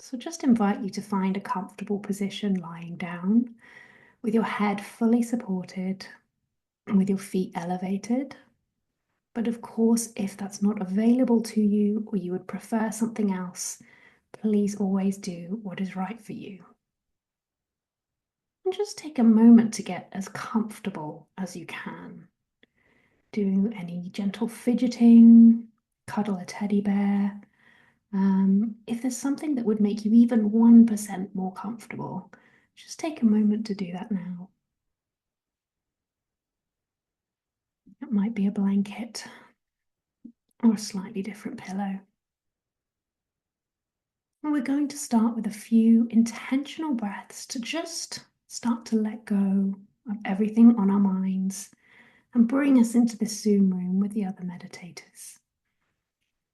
So just invite you to find a comfortable position lying down with your head fully supported and with your feet elevated. But of course, if that's not available to you or you would prefer something else, please always do what is right for you. And just take a moment to get as comfortable as you can. Do any gentle fidgeting, cuddle a teddy bear. If there's something that would make you even 1% more comfortable, just take a moment to do that now. It might be a blanket or a slightly different pillow. And we're going to start with a few intentional breaths to just start to let go of everything on our minds and bring us into this Zoom room with the other meditators.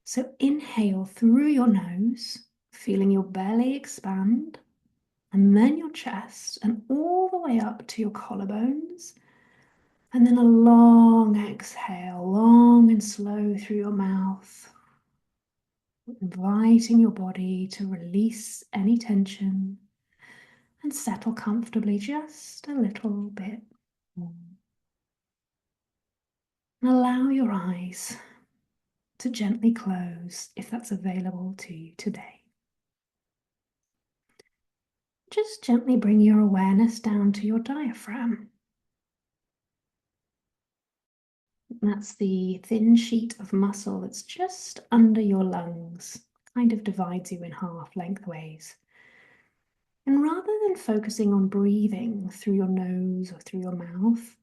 So inhale through your nose, feeling your belly expand, and then your chest and all the way up to your collarbones. And then a long exhale, long and slow through your mouth, inviting your body to release any tension and settle comfortably just a little bit more. And allow your eyes to gently close if that's available to you today. Just gently bring your awareness down to your diaphragm. That's the thin sheet of muscle that's just under your lungs, kind of divides you in half lengthways. And rather than focusing on breathing through your nose or through your mouth,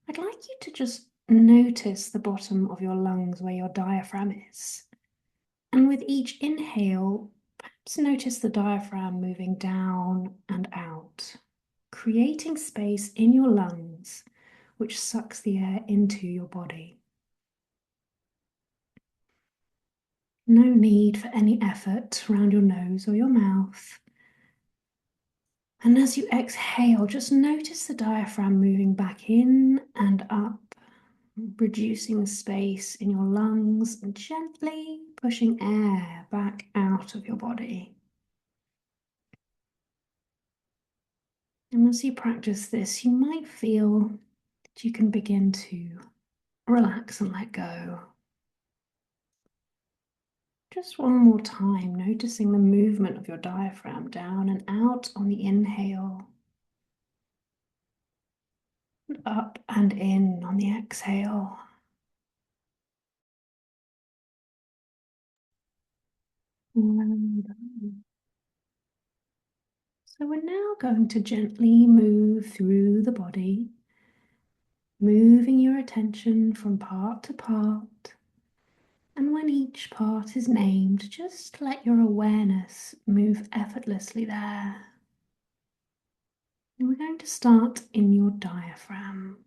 I'd like you to just notice the bottom of your lungs where your diaphragm is. And with each inhale, perhaps notice the diaphragm moving down and out, creating space in your lungs, which sucks the air into your body. No need for any effort around your nose or your mouth. And as you exhale, just notice the diaphragm moving back in and up, reducing space in your lungs and gently pushing air back out of your body. And as you practice this, you might feel that you can begin to relax and let go. Just one more time, noticing the movement of your diaphragm down and out on the inhale, and up and in on the exhale. Well done. So we're now going to gently move through the body, moving your attention from part to part. And when each part is named, just let your awareness move effortlessly there. And we're going to start in your diaphragm.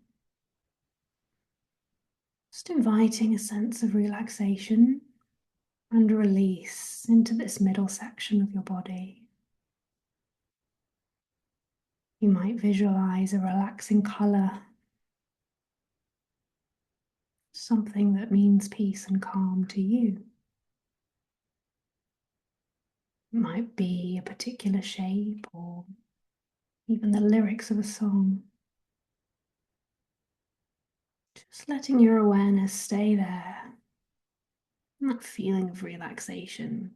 Just inviting a sense of relaxation and release into this middle section of your body. You might visualize a relaxing color, something that means peace and calm to you. It might be a particular shape or even the lyrics of a song. Just letting your awareness stay there, and that feeling of relaxation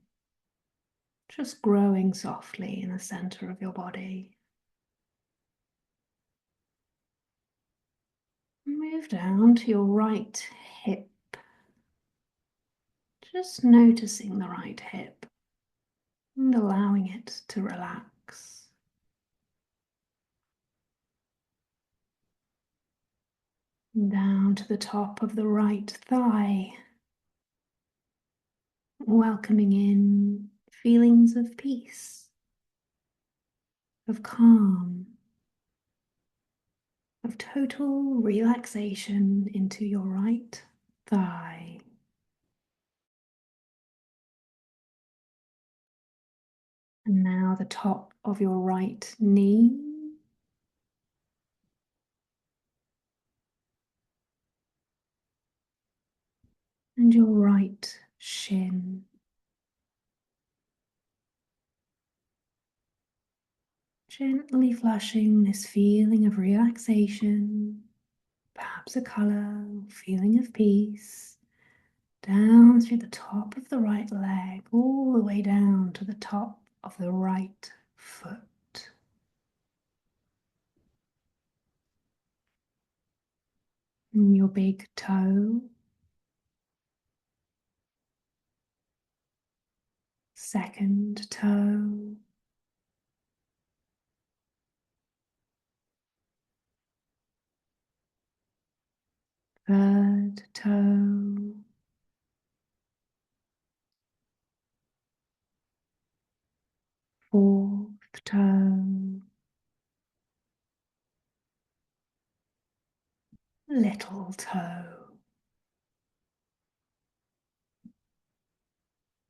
just growing softly in the center of your body. Move down to your right hip, just noticing the right hip and allowing it to relax. Down to the top of the right thigh, welcoming in feelings of peace, of calm, of total relaxation into your right thigh. And now the top of your right knee. And your right shin. Gently flushing this feeling of relaxation, perhaps a color, feeling of peace, down through the top of the right leg, all the way down to the top of the right foot. And your big toe, second toe, third toe, fourth toe, little toe.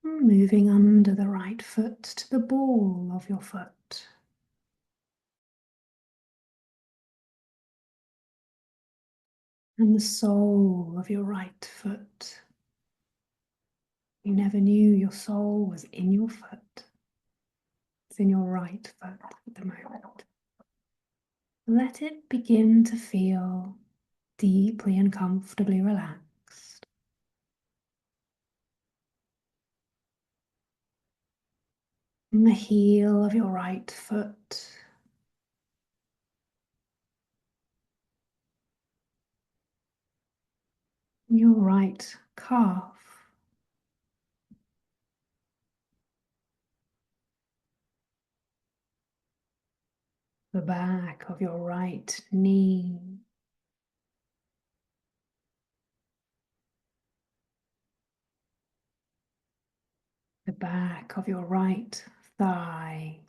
Moving under the right foot to the ball of your foot. And the sole of your right foot. You never knew your sole was in your foot. It's in your right foot at the moment. Let it begin to feel deeply and comfortably relaxed. And the heel of your right foot. Your right calf. The back of your right knee. The back of your right thigh.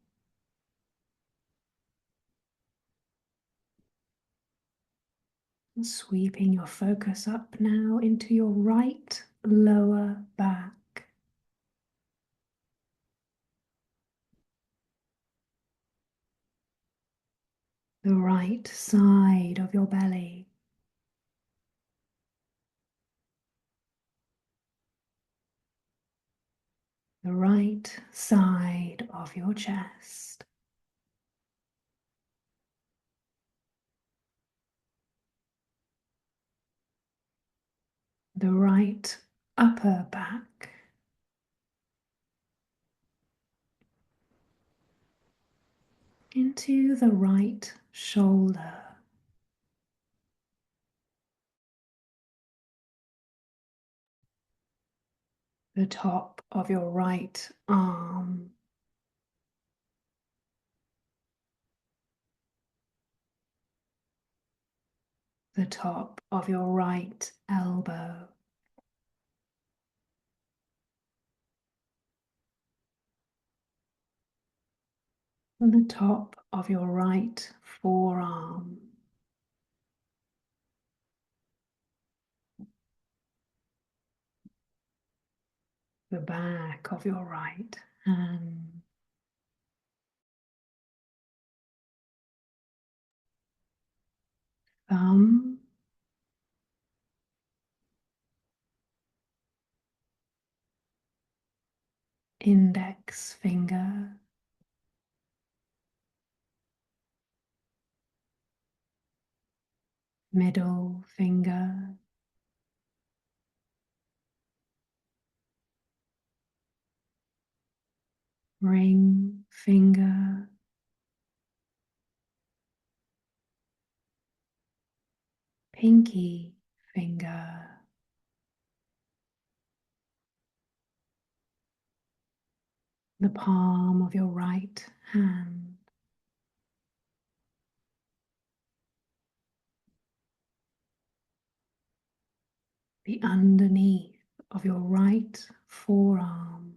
Sweeping your focus up now into your right lower back. The right side of your belly. The right side of your chest. The right upper back. Into the right shoulder. The top of your right arm. The top of your right elbow. And the top of your right forearm. The back of your right hand. Thumb. Index finger. Middle finger. Ring finger. Pinky finger. The palm of your right hand. The underneath of your right forearm.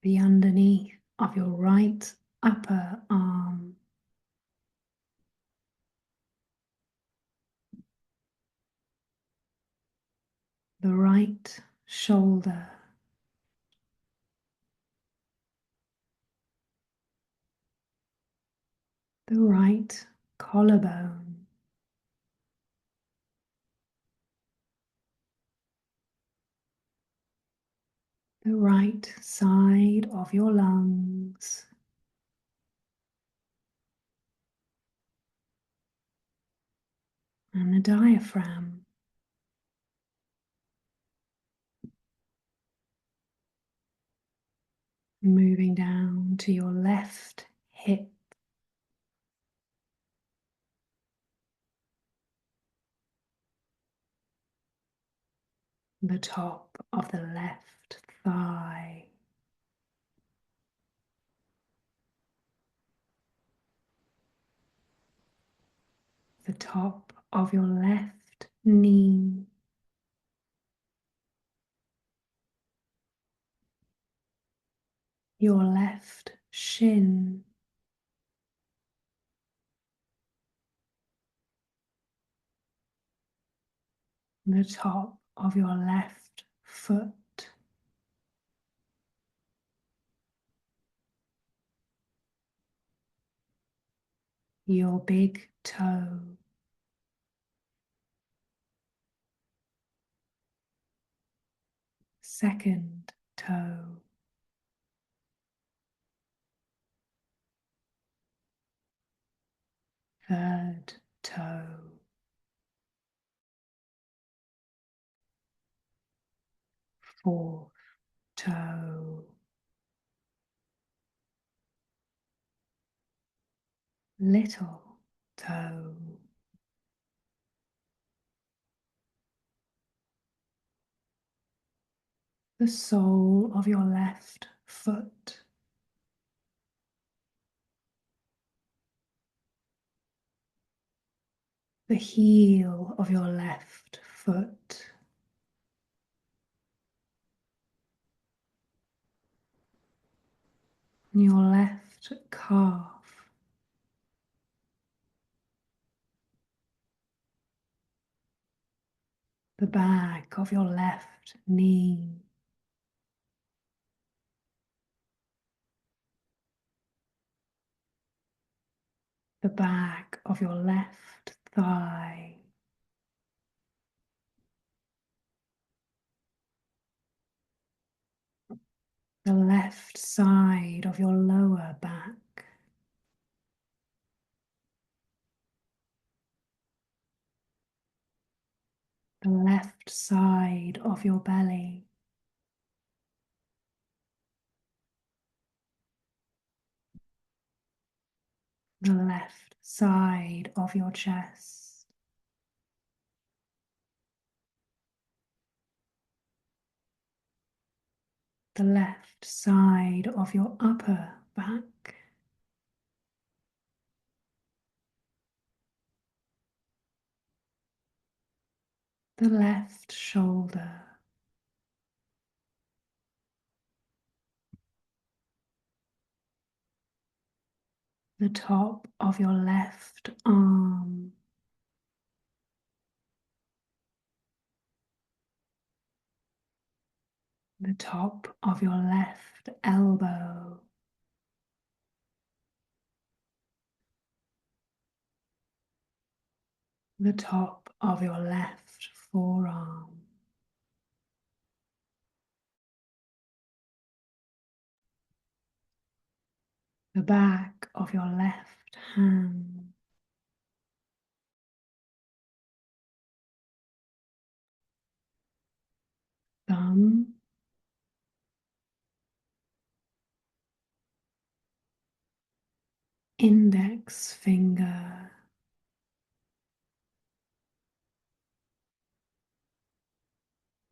The underneath of your right upper arm. The right shoulder. The right collarbone. the right side of your lungs, and the diaphragm. Moving down to your left hip, the top of the left thigh, the top of your left knee, your left shin, the top of your left foot, your big toe, second toe, third toe, fourth toe, little toe, the sole of your left foot, the heel of your left foot, your left calf, the back of your left knee, the back of your left thigh, the left side of your lower back, the left side of your belly, the left side of your chest, the left side of your upper back, the left shoulder, the top of your left arm, the top of your left elbow, the top of your left forearm, the back of your left hand, thumb, index finger,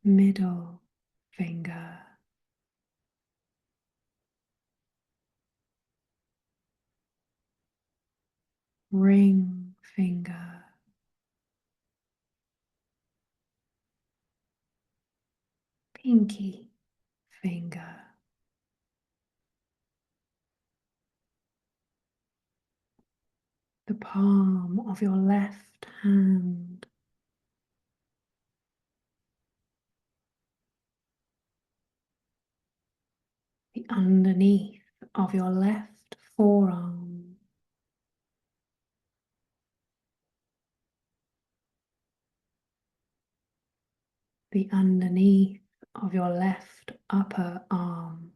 middle finger, ring finger, pinky finger, the palm of your left hand, the underneath of your left forearm, the underneath of your left upper arm,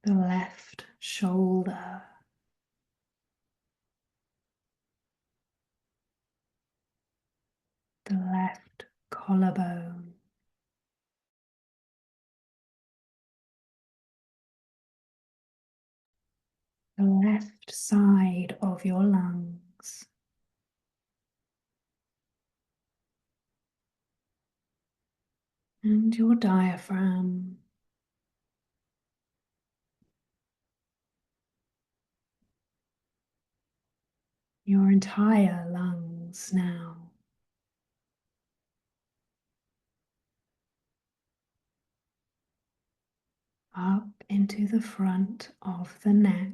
the left shoulder, the left collarbone, the left side of your lungs, and your diaphragm, your entire lungs now. Up into the front of the neck,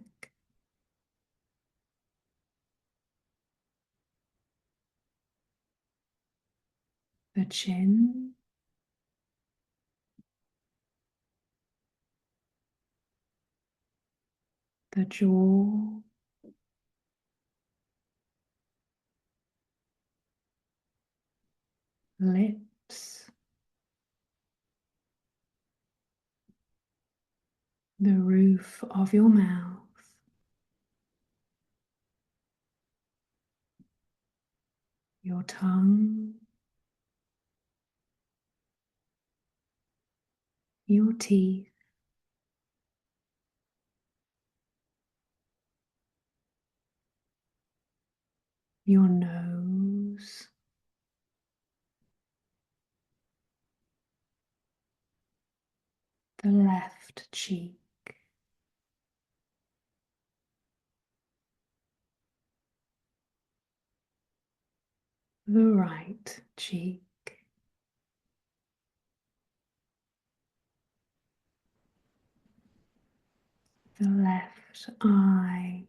the chin, the jaw, lips, the roof of your mouth, your tongue, your teeth, your nose, the left cheek, the right cheek, the left eye,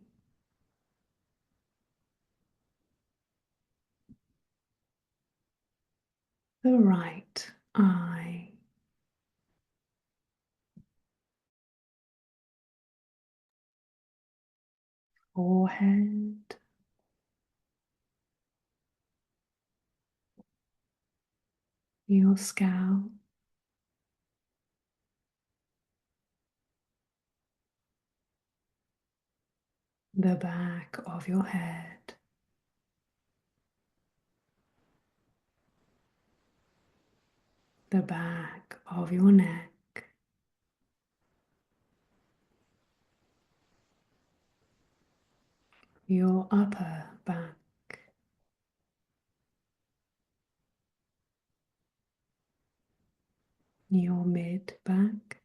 the right eye, forehead, your scalp, the back of your head, the back of your neck, your upper back, your mid back,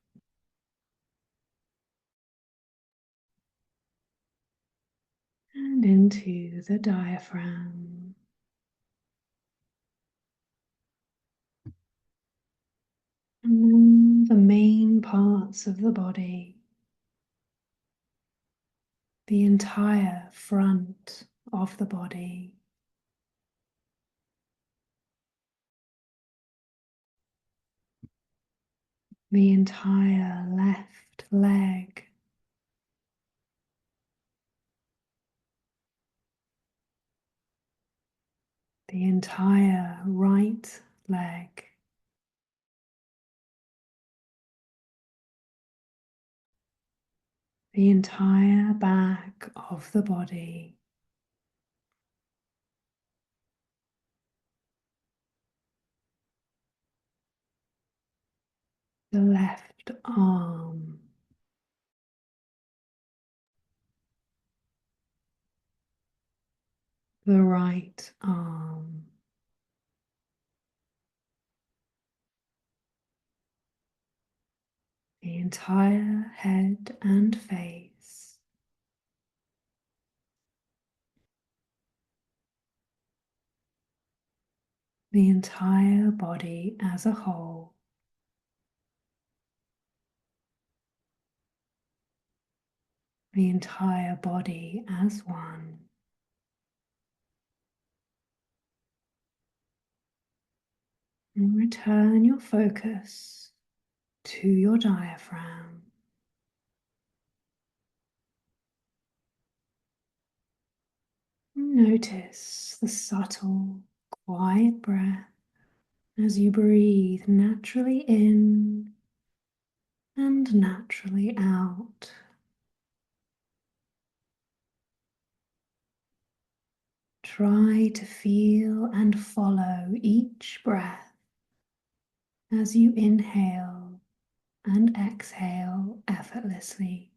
and into the diaphragm. And then the main parts of the body, the entire front of the body, the entire left leg, the entire right leg, the entire back of the body, the left arm, the right arm, the entire head and face, the entire body as a whole, the entire body as one. And return your focus to your diaphragm. Notice the subtle, quiet breath as you breathe naturally in and naturally out. Try to feel and follow each breath as you inhale and exhale effortlessly.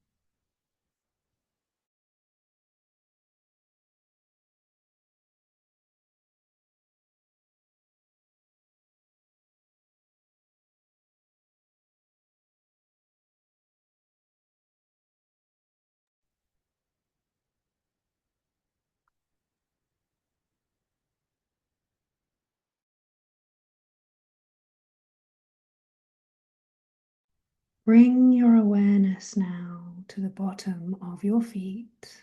Bring your awareness now to the bottom of your feet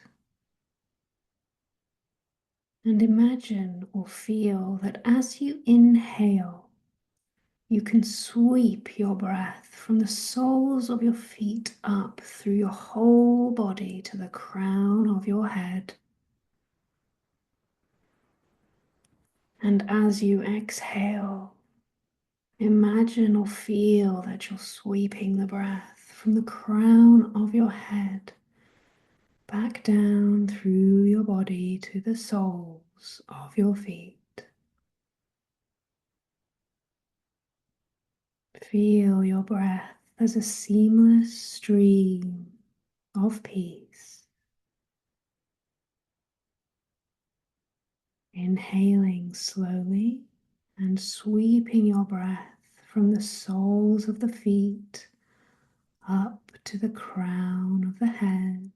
and imagine or feel that as you inhale, you can sweep your breath from the soles of your feet up through your whole body to the crown of your head. And as you exhale, imagine or feel that you're sweeping the breath from the crown of your head back down through your body to the soles of your feet. Feel your breath as a seamless stream of peace. Inhaling slowly and sweeping your breath from the soles of the feet up to the crown of the head.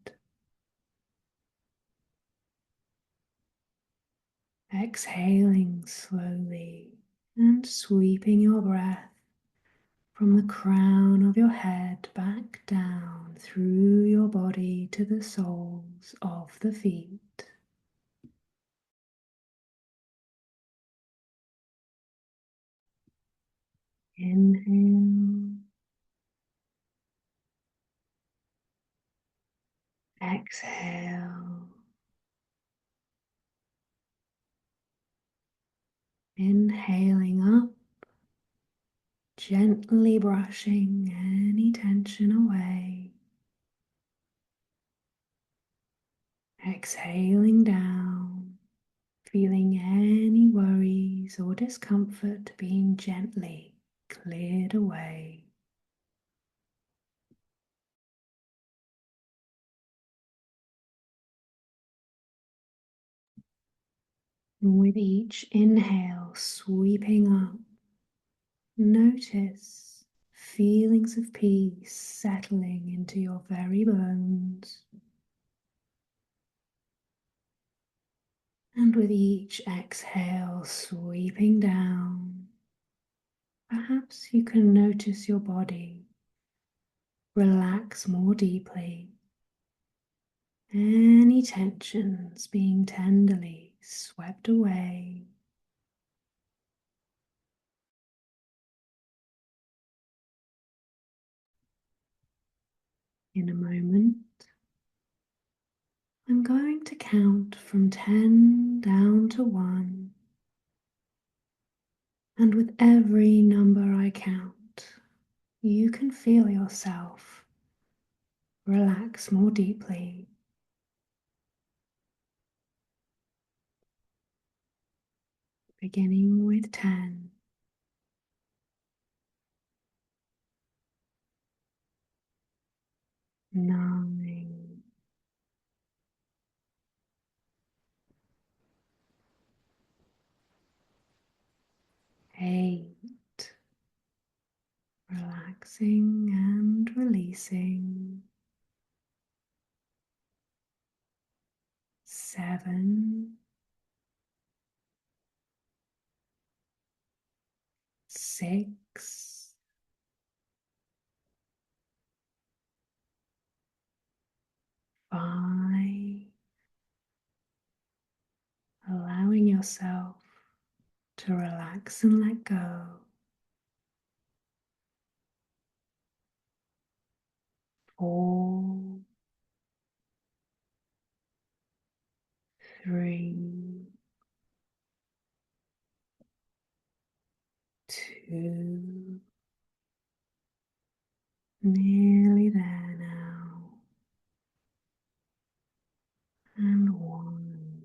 Exhaling slowly and sweeping your breath from the crown of your head back down through your body to the soles of the feet. Inhale, exhale, inhaling up, gently brushing any tension away. Exhaling down, feeling any worries or discomfort being gently cleared away. And with each inhale sweeping up, notice feelings of peace settling into your very bones. And with each exhale sweeping down, perhaps you can notice your body relax more deeply, any tensions being tenderly swept away. In a moment, I'm going to count from 10 down to 1, and with every number I count, you can feel yourself relax more deeply. Beginning with 10, 9, 8, relaxing and releasing, 7, 6, 5, allowing yourself to relax and let go, 4, 3, 2, nearly there now, and 1.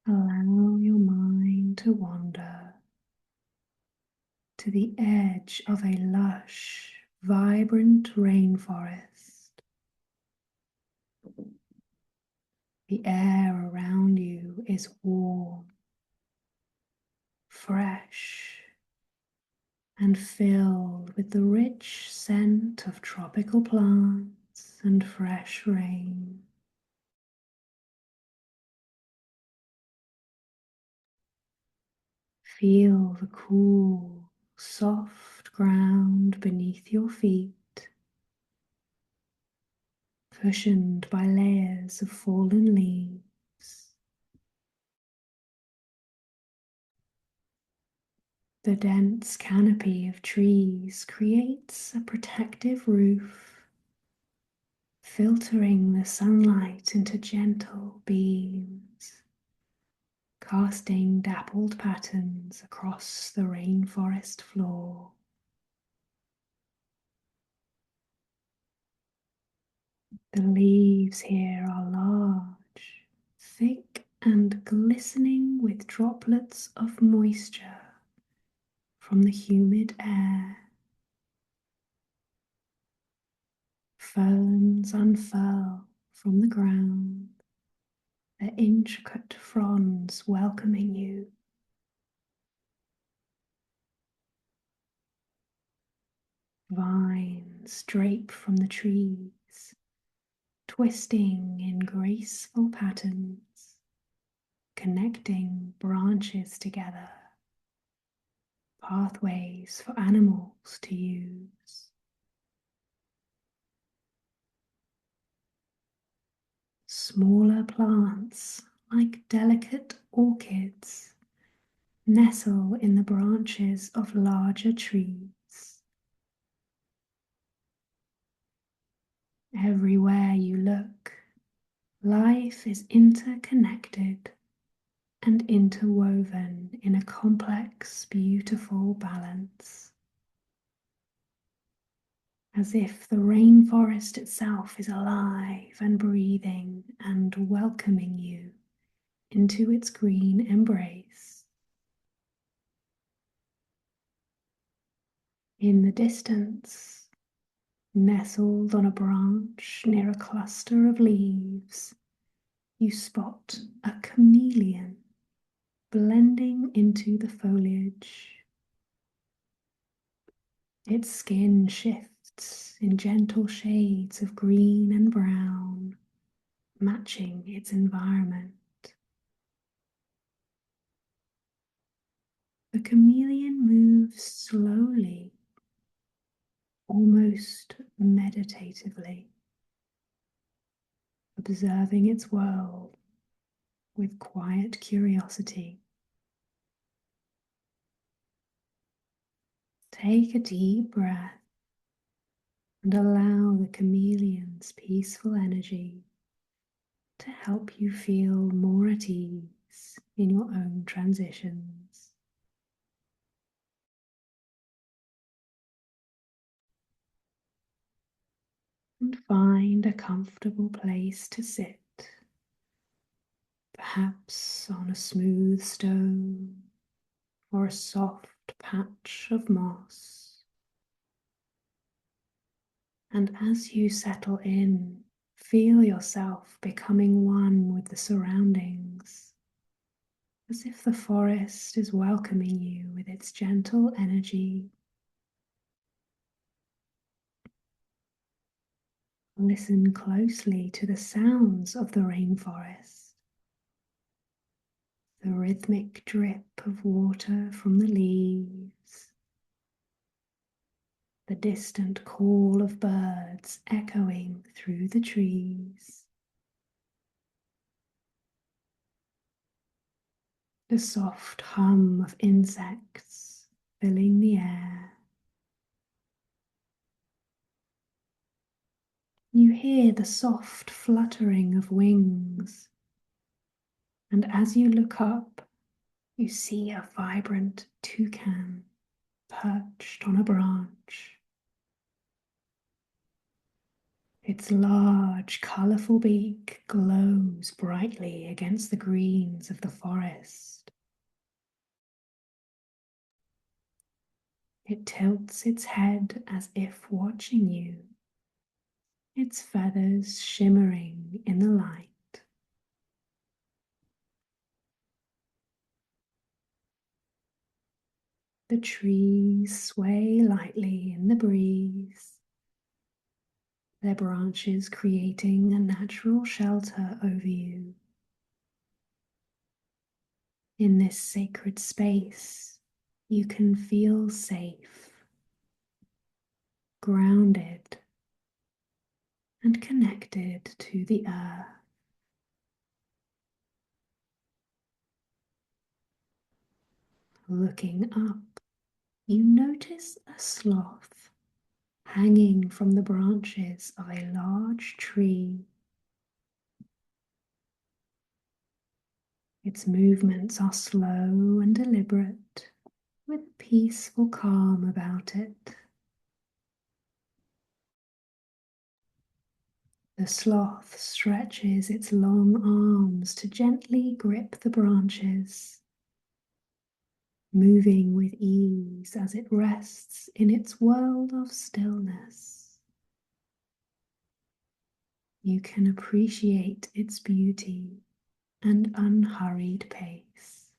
Allow your mind to wander to the edge of a lush, vibrant rainforest. The air around you is warm, fresh, and filled with the rich scent of tropical plants and fresh rain. Feel the cool, soft ground beneath your feet, cushioned by layers of fallen leaves. The dense canopy of trees creates a protective roof, filtering the sunlight into gentle beams, casting dappled patterns across the rainforest floor. The leaves here are large, thick, and glistening with droplets of moisture from the humid air. Ferns unfurl from the ground, their intricate fronds welcoming you. Vines drape from the trees, twisting in graceful patterns, connecting branches together, pathways for animals to use. Smaller plants, like delicate orchids, nestle in the branches of larger trees. Everywhere you look, life is interconnected and interwoven in a complex, beautiful balance. As if the rainforest itself is alive and breathing and welcoming you into its green embrace. In the distance, nestled on a branch near a cluster of leaves, you spot a chameleon blending into the foliage. Its skin shifts in gentle shades of green and brown, matching its environment. The chameleon moves slowly, almost meditatively, observing its world with quiet curiosity. Take a deep breath and allow the chameleon's peaceful energy to help you feel more at ease in your own transitions. And find a comfortable place to sit, perhaps on a smooth stone or a soft patch of moss. And as you settle in, feel yourself becoming one with the surroundings, as if the forest is welcoming you with its gentle energy. Listen closely to the sounds of the rainforest. The rhythmic drip of water from the leaves, the distant call of birds echoing through the trees, the soft hum of insects filling the air. You hear the soft fluttering of wings, and as you look up, you see a vibrant toucan perched on a branch. Its large, colourful beak glows brightly against the greens of the forest. It tilts its head as if watching you, its feathers shimmering in the light. The trees sway lightly in the breeze, their branches creating a natural shelter over you. In this sacred space, you can feel safe, grounded, and connected to the earth. Looking up, you notice a sloth hanging from the branches of a large tree. Its movements are slow and deliberate, with a peaceful calm about it. The sloth stretches its long arms to gently grip the branches, moving with ease as it rests in its world of stillness. You can appreciate its beauty and unhurried pace.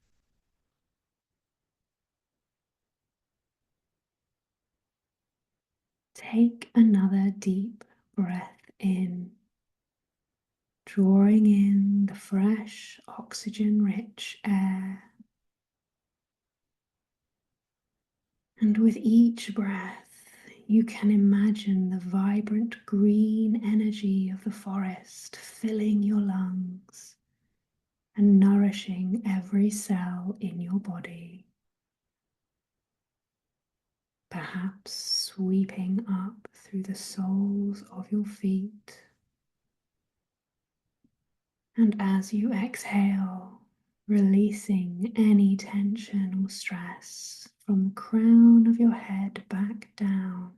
Take another deep breath in, drawing in the fresh, oxygen-rich air. And with each breath, you can imagine the vibrant green energy of the forest filling your lungs and nourishing every cell in your body. Perhaps sweeping up through the soles of your feet. And as you exhale, releasing any tension or stress from the crown of your head back down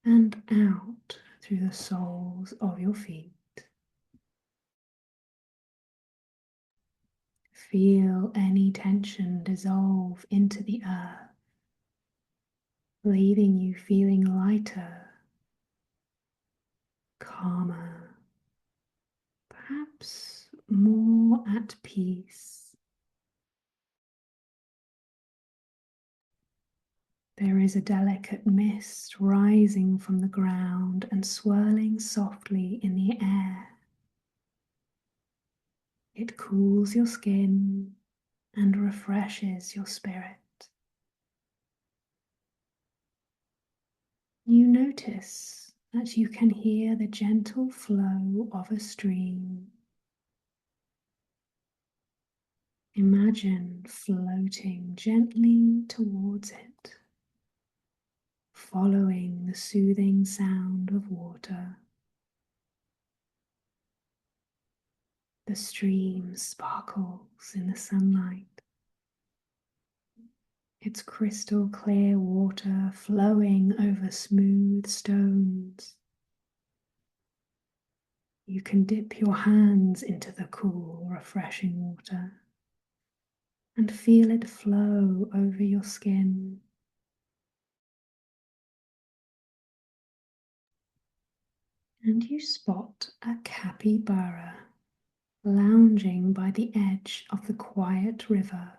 and out through the soles of your feet. Feel any tension dissolve into the earth, leaving you feeling lighter, calmer, perhaps more at peace. There is a delicate mist rising from the ground and swirling softly in the air. It cools your skin and refreshes your spirit. You notice that you can hear the gentle flow of a stream. Imagine floating gently towards it, following the soothing sound of water. The stream sparkles in the sunlight, its crystal clear water flowing over smooth stones. You can dip your hands into the cool, refreshing water and feel it flow over your skin. And you spot a capybara lounging by the edge of the quiet river.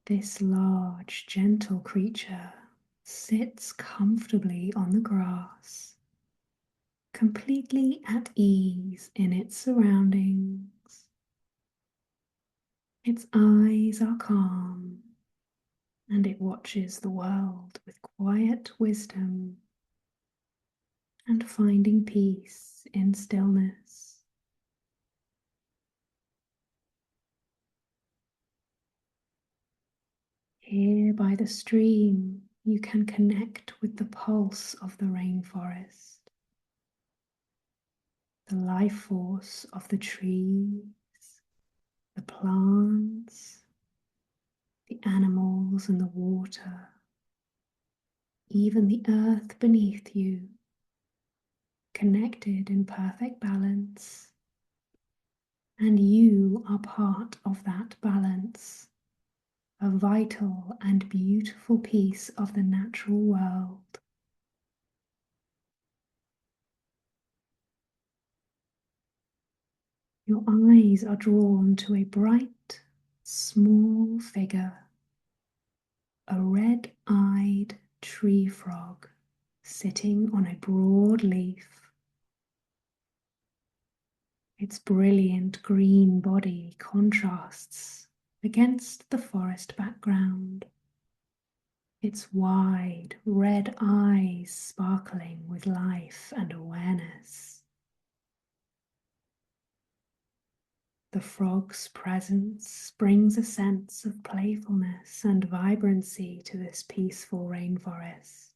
This large, gentle creature sits comfortably on the grass, completely at ease in its surroundings. Its eyes are calm, and it watches the world with quiet wisdom and finding peace in stillness. Here by the stream, you can connect with the pulse of the rainforest, the life force of the trees, the plants, the animals and the water, even the earth beneath you, connected in perfect balance, and you are part of that balance, a vital and beautiful piece of the natural world. Your eyes are drawn to a bright, small figure, a red-eyed tree frog sitting on a broad leaf. Its brilliant green body contrasts against the forest background, its wide red eyes sparkling with life and awareness. The frog's presence brings a sense of playfulness and vibrancy to this peaceful rainforest.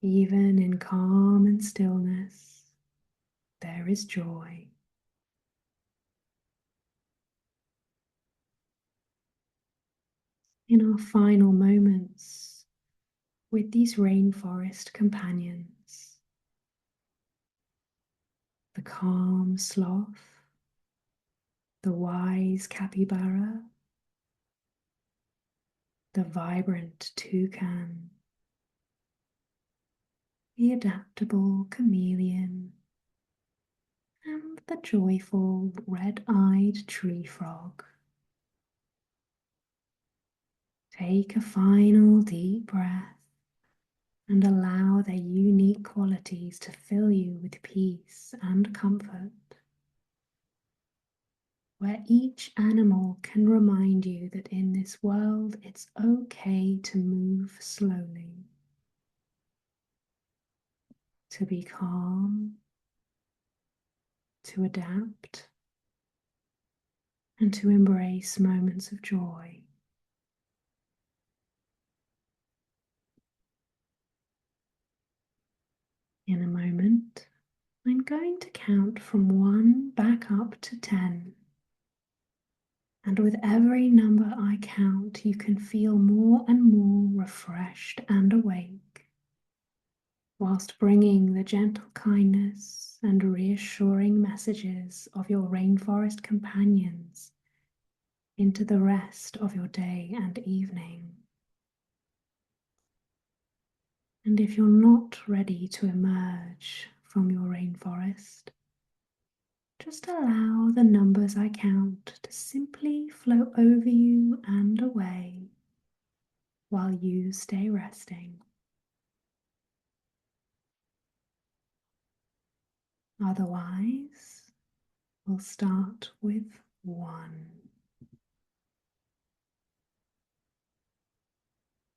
Even in calm and stillness, there is joy. In our final moments with these rainforest companions, the calm sloth, the wise capybara, the vibrant toucan, the adaptable chameleon, and the joyful red-eyed tree frog. Take a final deep breath and allow their unique qualities to fill you with peace and comfort, where each animal can remind you that in this world it's okay to move slowly, to be calm, to adapt, and to embrace moments of joy. In a moment, I'm going to count from 1 back up to 10. And with every number I count, you can feel more and more refreshed and awake, whilst bringing the gentle kindness and reassuring messages of your rainforest companions into the rest of your day and evening. And if you're not ready to emerge from your rainforest, just allow the numbers I count to simply flow over you and away while you stay resting. Otherwise, we'll start with 1.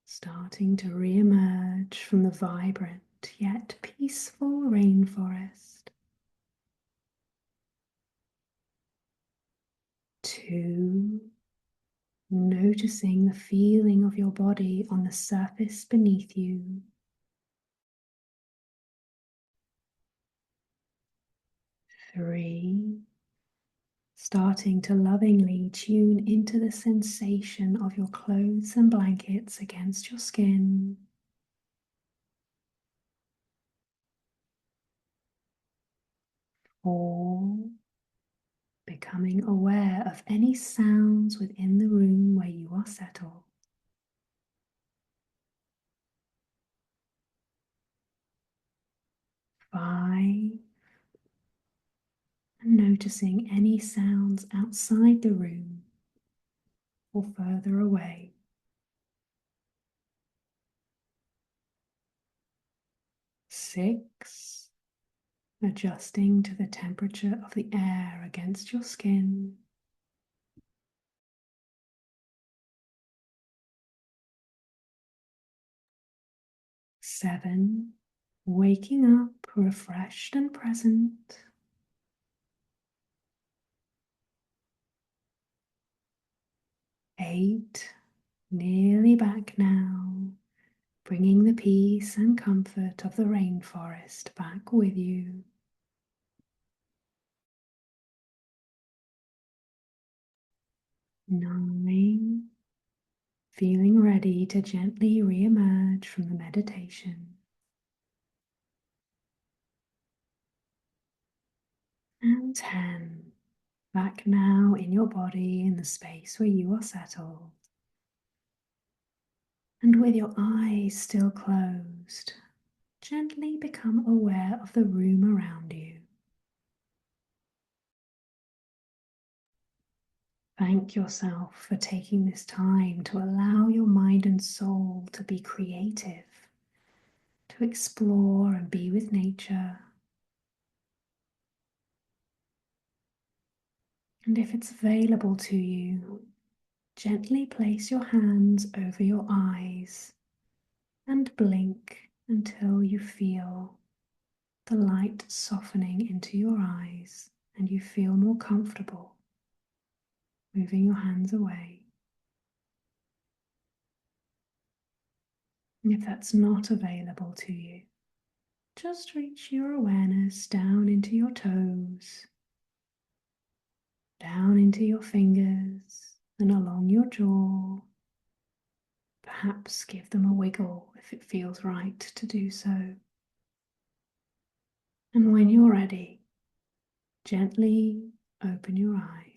Starting to re-emerge from the vibrant yet peaceful rainforest. 2. Noticing the feeling of your body on the surface beneath you. 3. Starting to lovingly tune into the sensation of your clothes and blankets against your skin. 4. Becoming aware of any sounds within the room where you are settled. 5. And noticing any sounds outside the room or further away. 6. Adjusting to the temperature of the air against your skin. 7. Waking up refreshed and present. 8. Nearly back now, bringing the peace and comfort of the rainforest back with you. 9, feeling ready to gently re-emerge from the meditation. And 10, back now in your body in the space where you are settled. And with your eyes still closed, gently become aware of the room around you. Thank yourself for taking this time to allow your mind and soul to be creative, to explore and be with nature. And if it's available to you, gently place your hands over your eyes and blink until you feel the light softening into your eyes and you feel more comfortable moving your hands away. And if that's not available to you, just reach your awareness down into your toes, down into your fingers and along your jaw. Perhaps give them a wiggle if it feels right to do so. And when you're ready, gently open your eyes.